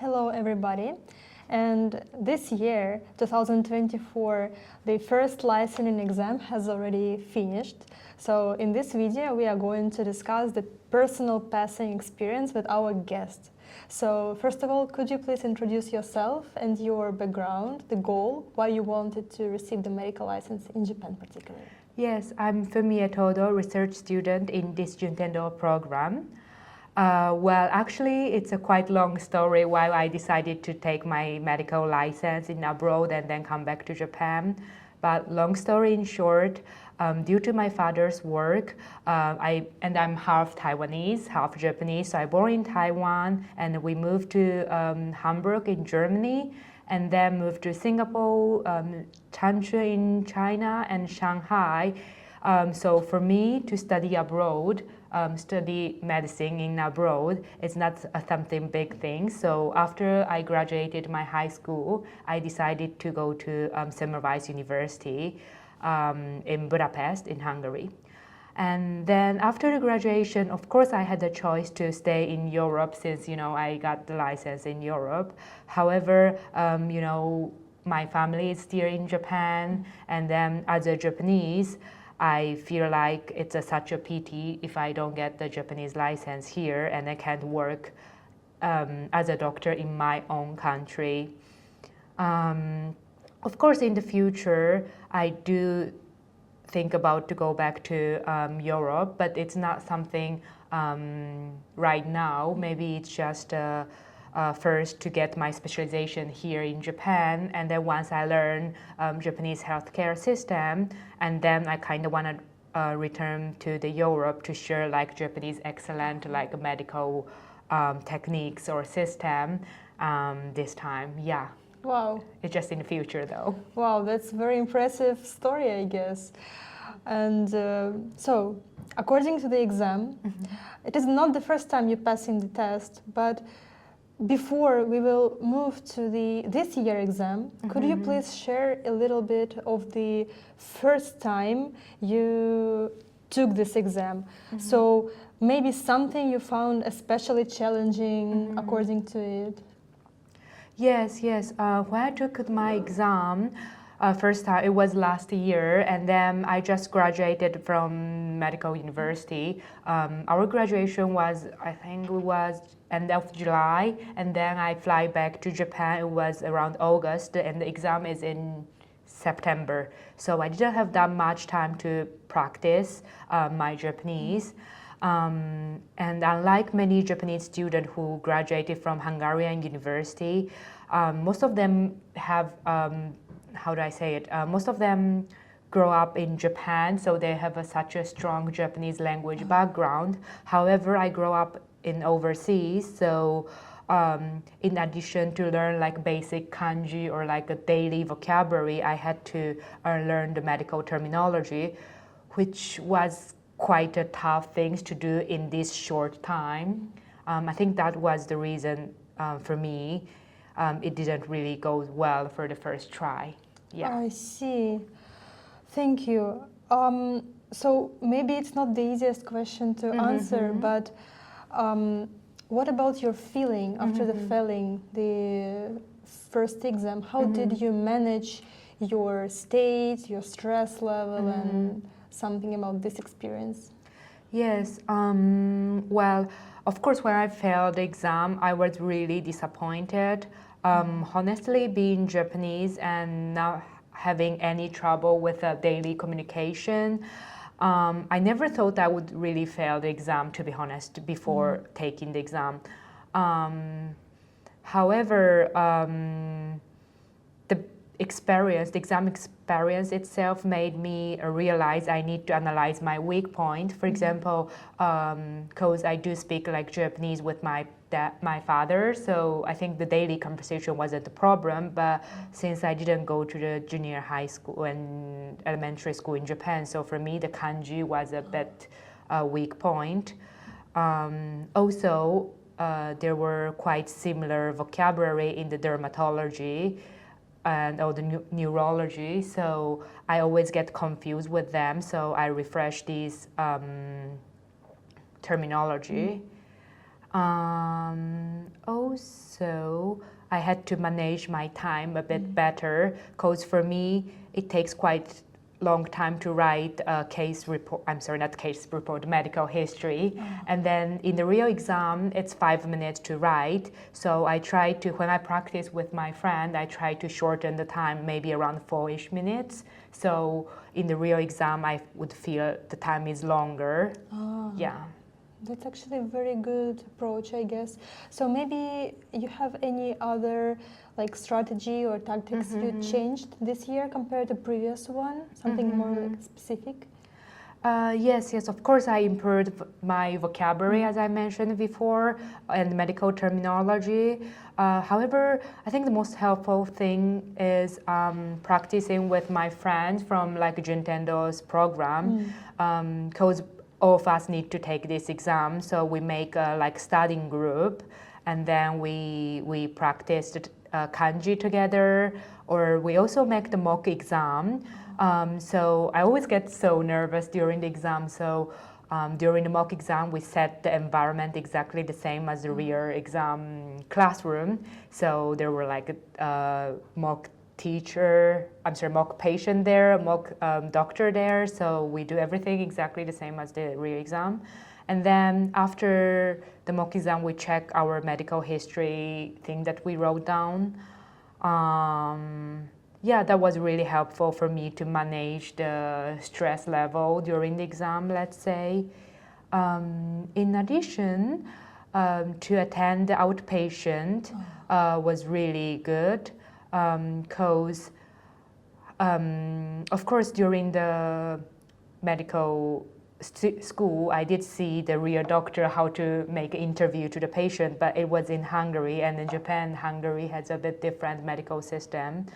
Hello, everybody. And this year, 2024, the first licensing exam has already finished. So in this video, we are going to discuss the personal passing experience with our guest. So first of all, could you please introduce yourself and your background, the goal, why you wanted to receive the medical license in Japan particularly? Yes, I'm Fumiya Todo, research student in this Juntendo program. Actually, it's a quite long story why I decided to take my medical license in abroad and then come back to Japan. But long story in short, due to my father's work, I'm half Taiwanese, half Japanese. So I born in Taiwan, and we moved to Hamburg in Germany, and then moved to Singapore, Changzhou in China, and Shanghai. So for me to study abroad, study medicine in abroad, it's not something big thing. So after I graduated my high school, I decided to go to Semmelweis University in Budapest in Hungary. And then after the graduation, of course, I had the choice to stay in Europe since, I got the license in Europe. However, my family is still in Japan, and then as a Japanese, I feel like it's such a pity if I don't get the Japanese license here and I can't work as a doctor in my own country. Of course, in the future, I do think about to go back to Europe, but it's not something right now. Maybe it's just first to get my specialization here in Japan, and then once I learn Japanese healthcare system, and then I kind of want to return to the Europe to share like Japanese excellent like medical techniques or system this time. Yeah. Wow. It's just in the future though. Wow, that's a very impressive story, I guess. And so, according to the exam, it is not the first time you're passing the test, but before we will move to this year exam, could you please share a little bit of the first time you took this exam? So maybe something you found especially challenging according to it? Yes. When I took my exam, first time it was last year, and then I just graduated from medical university. Our graduation was, I think, it was end of July, and then I fly back to Japan. It was around August, and the exam is in September. So I didn't have that much time to practice my Japanese. And unlike many Japanese students who graduated from Hungarian university, most of them have, how do I say it? Most of them grow up in Japan, so they have such a strong Japanese language background. However, I grew up in overseas, so in addition to learn like basic kanji or like a daily vocabulary, I had to learn the medical terminology, which was quite a tough thing to do in this short time. I think that was the reason for me. It didn't really go well for the first try. Yeah. I see. Thank you. So maybe it's not the easiest question to answer, but what about your feeling after the failing the first exam? How did you manage your state, your stress level, and something about this experience? Yes. Well, of course, when I failed the exam, I was really disappointed. Honestly, being Japanese and not having any trouble with daily communication, I never thought I would really fail the exam, to be honest, before taking the exam. However, the exam experience itself made me realize I need to analyze my weak point. For example, because I do speak like Japanese with my father, so I think the daily conversation wasn't the problem. But since I didn't go to the junior high school and elementary school in Japan, so for me the kanji was a bit weak point. Also, there were quite similar vocabulary in the dermatology and the neurology, so I always get confused with them, so I refresh these terminology. Also, I had to manage my time a bit better because for me, it takes quite long time to write a case report, I'm sorry, not case report, medical history. And then in the real exam, it's 5 minutes to write. So I try to, when I practice with my friend, I try to shorten the time, maybe around 4-ish minutes. So in the real exam, I would feel the time is longer. Yeah. That's actually a very good approach, I guess. So maybe you have any other like strategy or tactics you changed this year compared to previous one? Something more like specific? Yes, of course I improved my vocabulary as I mentioned before and medical terminology. However, I think the most helpful thing is practicing with my friends from like Juntendo's program because all of us need to take this exam, so we make a like studying group and then we practiced kanji together, or we also make the mock exam. So I always get so nervous during the exam. So during the mock exam, we set the environment exactly the same as the real exam classroom. So there were like a mock mock patient there, a mock doctor there. So we do everything exactly the same as the real exam. And then after the mock exam, we check our medical history thing that we wrote down. Yeah, that was really helpful for me to manage the stress level during the exam, let's say. In addition, to attend the outpatient was really good because, of course, during the medical school, I did see the real doctor how to make an interview to the patient, but it was in Hungary, and in Japan, Hungary has a bit different medical system,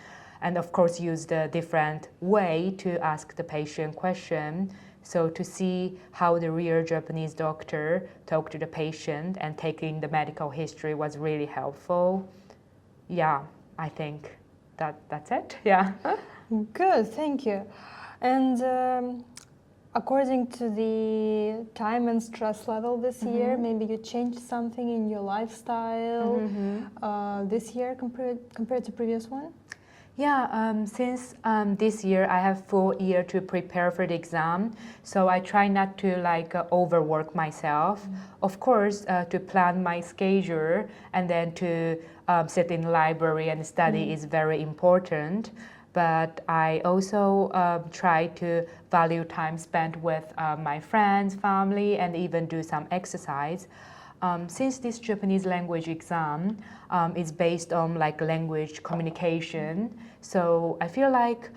and of course used a different way to ask the patient question. So to see how the real Japanese doctor talked to the patient and taking the medical history was really helpful. Yeah, I think that's it. Yeah. Good, thank you. And according to the time and stress level this year, maybe you changed something in your lifestyle this year compared to previous one? Yeah, since this year I have full year to prepare for the exam, so I try not to like overwork myself. Of course, to plan my schedule and then to sit in the library and study is very important. But I also try to value time spent with my friends, family, and even do some exercise. Since this Japanese language exam is based on like language communication, so I feel like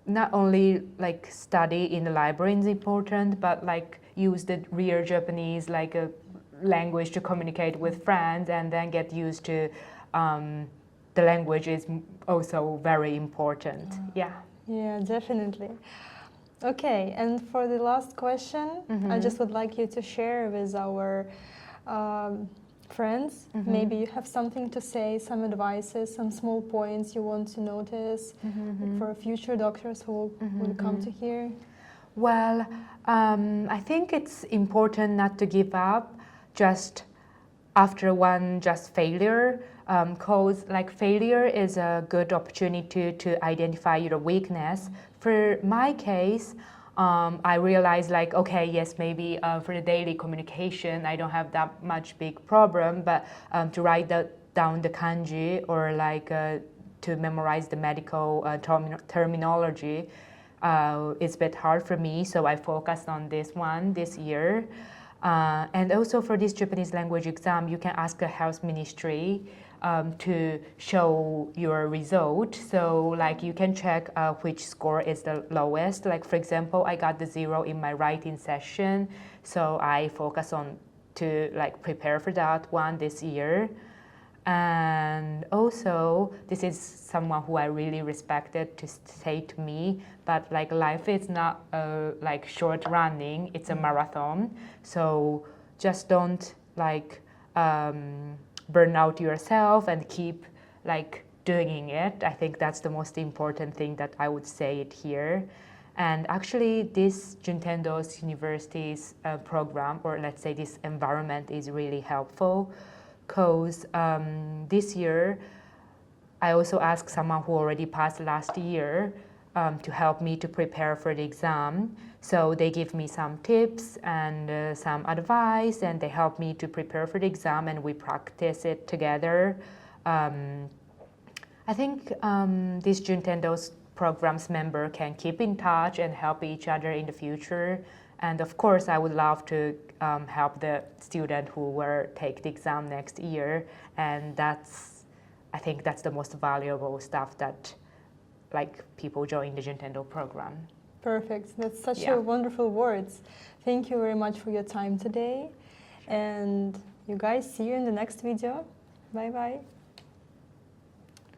not only like study in the library is important, but like use the real Japanese like a language to communicate with friends, and then get used to the language is also very important. Yeah. Yeah, definitely. Okay, and for the last question, I just would like you to share with our friends. Maybe you have something to say, some advices, some small points you want to notice for future doctors who will come to here. Well, I think it's important not to give up just after one just failure, because like failure is a good opportunity to identify your weakness. For my case, I realized like, okay, yes, maybe for the daily communication, I don't have that much big problem, but to write down the kanji or like to memorize the medical terminology is a bit hard for me, so I focused on this one this year. And also for this Japanese language exam, you can ask the health ministry to show your result. So like you can check which score is the lowest. Like for example, I got the 0 in my writing session. So I focus on to like prepare for that one this year. And also, this is someone who I really respected to say to me, but like life is not like short running, it's a marathon. So just don't like burn out yourself and keep like doing it. I think that's the most important thing that I would say it here. And actually, this Juntendo's University's program, or let's say this environment, is really helpful because this year I also asked someone who already passed last year to help me to prepare for the exam. So they give me some tips and some advice, and they help me to prepare for the exam, and we practice it together. I think these Juntendo's programs member can keep in touch and help each other in the future. And of course, I would love to help the student who will take the exam next year. And I think that's the most valuable stuff that people join the Juntendo program. Perfect. That's such a wonderful words. Thank you very much for your time today. And you guys, see you in the next video. Bye-bye.